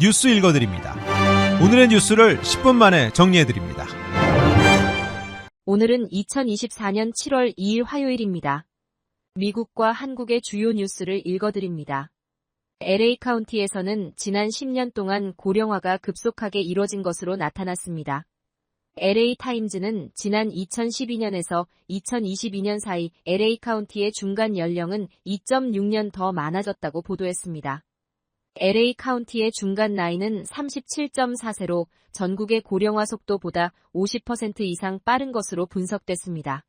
뉴스 읽어드립니다. 오늘의 뉴스를 10분 만에 정리해드립니다. 오늘은 2024년 7월 2일 화요일입니다. 미국과 한국의 주요 뉴스를 읽어드립니다. LA 카운티에서는 지난 10년 동안 고령화가 급속하게 이뤄진 것으로 나타났습니다. LA 타임즈는 지난 2012년에서 2022년 사이 LA 카운티의 중간 연령은 2.6년 더 많아졌다고 보도했습니다. LA 카운티의 중간 나이는 37.4세로 전국의 고령화 속도보다 50% 이상 빠른 것으로 분석됐습니다.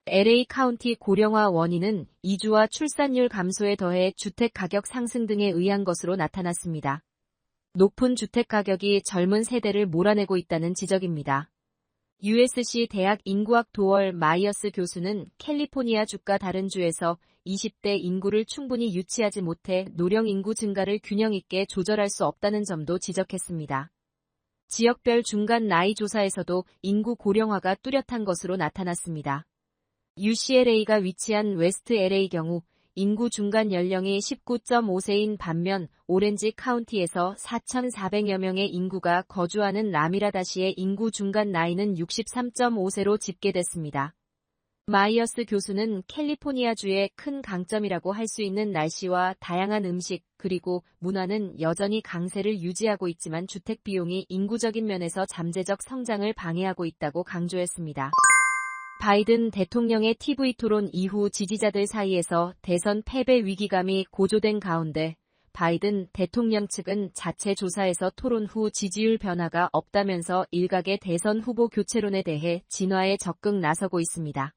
LA 카운티 고령화 원인은 이주와 출산율 감소에 더해 주택 가격 상승 등에 의한 것으로 나타났습니다. 높은 주택 가격이 젊은 세대를 몰아내고 있다는 지적입니다. USC 대학 인구학 도월 마이어스 교수는 캘리포니아 주가 다른 주에서 20대 인구를 충분히 유치하지 못해 노령 인구 증가를 균형 있게 조절할 수 없다는 점도 지적했습니다. 지역별 중간 나이 조사에서도 인구 고령화가 뚜렷한 것으로 나타났습니다. UCLA가 위치한 웨스트 LA 경우 인구 중간 연령이 19.5세인 반면 오렌지 카운티에서 4,400여 명의 인구가 거주하는 라미라다시의 인구 중간 나이는 63.5세로 집계됐습니다. 마이어스 교수는 캘리포니아주의 큰 강점이라고 할 수 있는 날씨와 다양한 음식 그리고 문화는 여전히 강세를 유지하고 있지만 주택 비용이 인구적인 면에서 잠재적 성장을 방해하고 있다고 강조했습니다. 바이든 대통령의 TV 토론 이후 지지자들 사이에서 대선 패배 위기감이 고조된 가운데 바이든 대통령 측은 자체 조사에서 토론 후 지지율 변화가 없다면서 일각의 대선 후보 교체론에 대해 진화에 적극 나서고 있습니다.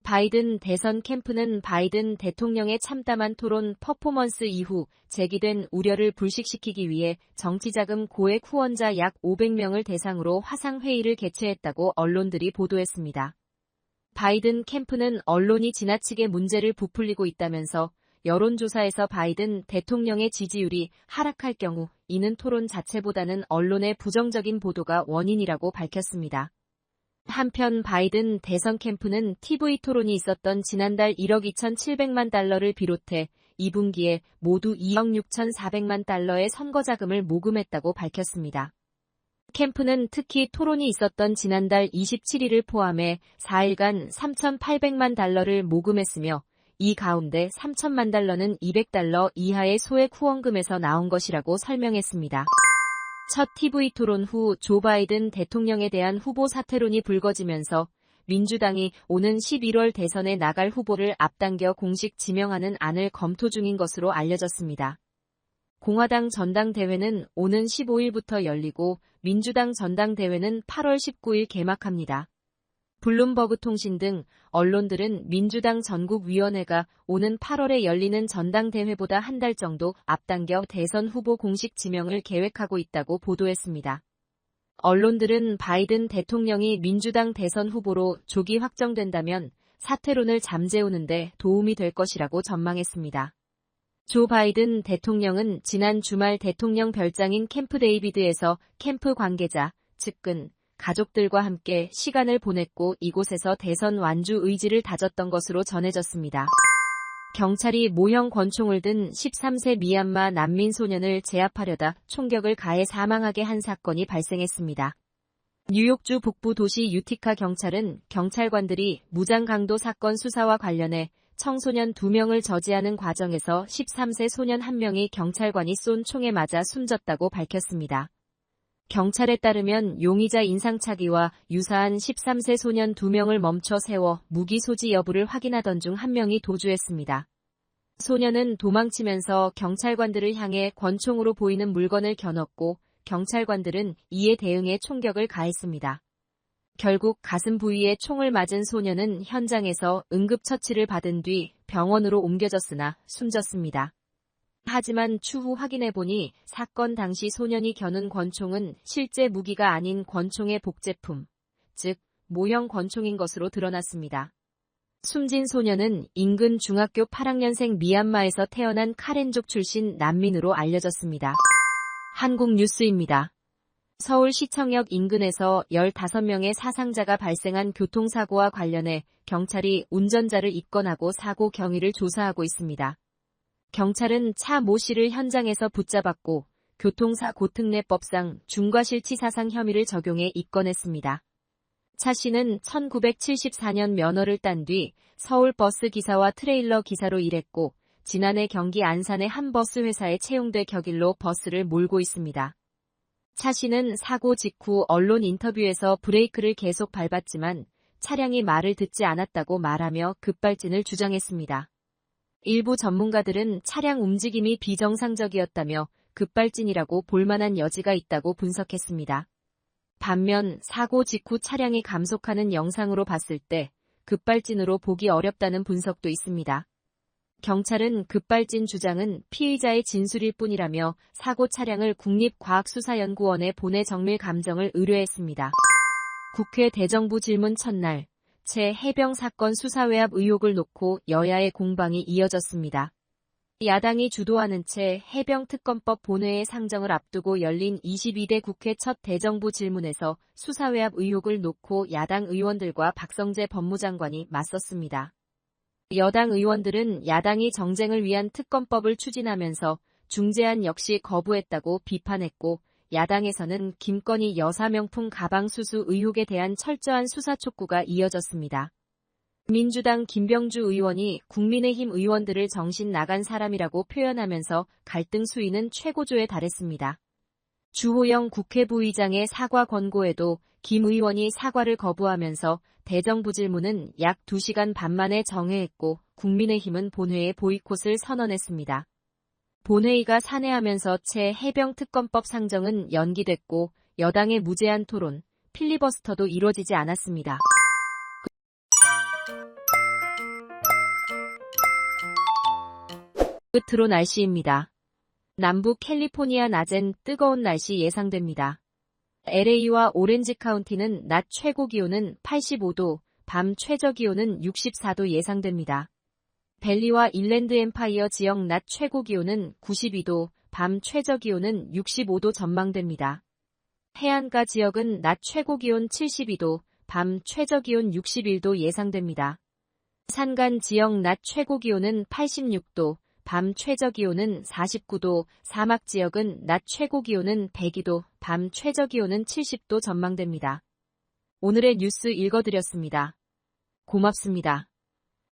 바이든 대선 캠프는 바이든 대통령의 참담한 토론 퍼포먼스 이후 제기된 우려를 불식시키기 위해 정치자금 고액 후원자 약 500명을 대상으로 화상회의를 개최했다고 언론들이 보도했습니다. 바이든 캠프는 언론이 지나치게 문제를 부풀리고 있다면서 여론조사에서 바이든 대통령의 지지율이 하락할 경우 이는 토론 자체보다는 언론의 부정적인 보도가 원인이라고 밝혔습니다. 한편 바이든 대선 캠프는 TV 토론이 있었던 지난달 1억 2,700만 달러를 비롯해 2분기에 모두 2억 6,400만 달러의 선거자금을 모금했다고 밝혔습니다. 캠프는 특히 토론이 있었던 지난달 27일을 포함해 4일간 3,800만 달러를 모금했으며 이 가운데 3,000만 달러는 200달러 이하의 소액 후원금에서 나온 것이라고 설명했습니다. 첫 TV 토론 후 조 바이든 대통령에 대한 후보 사퇴론이 불거지면서 민주당이 오는 11월 대선에 나갈 후보를 앞당겨 공식 지명하는 안을 검토 중인 것으로 알려졌습니다. 공화당 전당대회는 오는 15일부터 열리고 민주당 전당대회는 8월 19일 개막합니다. 블룸버그 통신 등 언론들은 민주당 전국위원회가 오는 8월에 열리는 전당대회보다 한 달 정도 앞당겨 대선 후보 공식 지명을 계획하고 있다고 보도했습니다. 언론들은 바이든 대통령이 민주당 대선 후보로 조기 확정된다면 사퇴론을 잠재우는 데 도움이 될 것이라고 전망했습니다. 조 바이든 대통령은 지난 주말 대통령 별장인 캠프 데이비드에서 캠프 관계자, 측근, 가족들과 함께 시간을 보냈고 이곳에서 대선 완주 의지를 다졌던 것으로 전해졌습니다. 경찰이 모형 권총을 든 13세 미얀마 난민 소년을 제압하려다 총격을 가해 사망하게 한 사건이 발생했습니다. 뉴욕주 북부 도시 유티카 경찰은 경찰관들이 무장 강도 사건 수사와 관련해 청소년 2명을 저지하는 과정에서 13세 소년 1명이 경찰관이 쏜 총에 맞아 숨졌다고 밝혔습니다. 경찰에 따르면 용의자 인상착의와 유사한 13세 소년 2명을 멈춰 세워 무기 소지 여부를 확인하던 중 1명이 도주했습니다. 소년은 도망치면서 경찰관들을 향해 권총으로 보이는 물건을 겨눴고 경찰관들은 이에 대응해 총격을 가했습니다. 결국 가슴 부위에 총을 맞은 소년은 현장에서 응급처치를 받은 뒤 병원으로 옮겨졌으나 숨졌습니다. 하지만 추후 확인해보니 사건 당시 소년이 겨눈 권총은 실제 무기가 아닌 권총의 복제품, 즉 모형 권총인 것으로 드러났습니다. 숨진 소년은 인근 중학교 8학년생 미얀마에서 태어난 카렌족 출신 난민으로 알려졌습니다. 한국 뉴스입니다. 서울시청역 인근에서 15명의 사상자가 발생한 교통사고와 관련해 경찰이 운전자를 입건하고 사고 경위를 조사하고 있습니다. 경찰은 차 모 씨를 현장에서 붙잡았고 교통사고특례법상 중과실치사상 혐의를 적용해 입건했습니다. 차 씨는 1974년 면허를 딴 뒤 서울 버스 기사와 트레일러 기사로 일했고 지난해 경기 안산의 한 버스 회사에 채용돼 격일로 버스를 몰고 있습니다. 차 씨는 사고 직후 언론 인터뷰에서 브레이크를 계속 밟았지만 차량이 말을 듣지 않았다고 말하며 급발진을 주장했습니다. 일부 전문가들은 차량 움직임이 비정상적이었다며 급발진이라고 볼만한 여지가 있다고 분석했습니다. 반면 사고 직후 차량이 감속하는 영상으로 봤을 때 급발진으로 보기 어렵다는 분석도 있습니다. 경찰은 급발진 주장은 피의자의 진술일 뿐이라며 사고 차량을 국립과학수사연구원에 보내 정밀 감정을 의뢰했습니다. 국회 대정부 질문 첫날, 채 해병 사건 수사 외압 의혹을 놓고 여야의 공방이 이어졌습니다. 야당이 주도하는 채 해병특검법 본회의 상정을 앞두고 열린 22대 국회 첫 대정부 질문에서 수사 외압 의혹을 놓고 야당 의원들과 박성재 법무장관이 맞섰습니다. 여당 의원들은 야당이 정쟁을 위한 특검법을 추진하면서 중재안 역시 거부했다고 비판했고 야당에서는 김건희 여사 명품 가방 수수 의혹에 대한 철저한 수사 촉구가 이어졌습니다. 민주당 김병주 의원이 국민의힘 의원들을 정신 나간 사람이라고 표현하면서 갈등 수위는 최고조에 달했습니다. 주호영 국회 부의장의 사과 권고에도 김 의원이 사과를 거부하면서 대정부 질문은 약 2시간 반 만에 정회했고 국민의힘은 본회의 보이콧을 선언했습니다. 본회의가 산회하면서 채 해병특검법 상정은 연기됐고 여당의 무제한 토론, 필리버스터도 이뤄지지 않았습니다. 끝으로 날씨입니다. 남부 캘리포니아 낮엔 뜨거운 날씨 예상됩니다. LA와 오렌지 카운티는 낮 최고 기온은 85도, 밤 최저 기온은 64도 예상됩니다. 밸리와 인랜드 엠파이어 지역 낮 최고 기온은 92도, 밤 최저 기온은 65도 전망됩니다. 해안가 지역은 낮 최고 기온 72도, 밤 최저 기온 61도 예상됩니다. 산간 지역 낮 최고 기온은 86도, 밤 최저 기온은 49도, 사막 지역은 낮 최고 기온은 102도, 밤 최저 기온은 70도 전망됩니다. 오늘의 뉴스 읽어드렸습니다. 고맙습니다.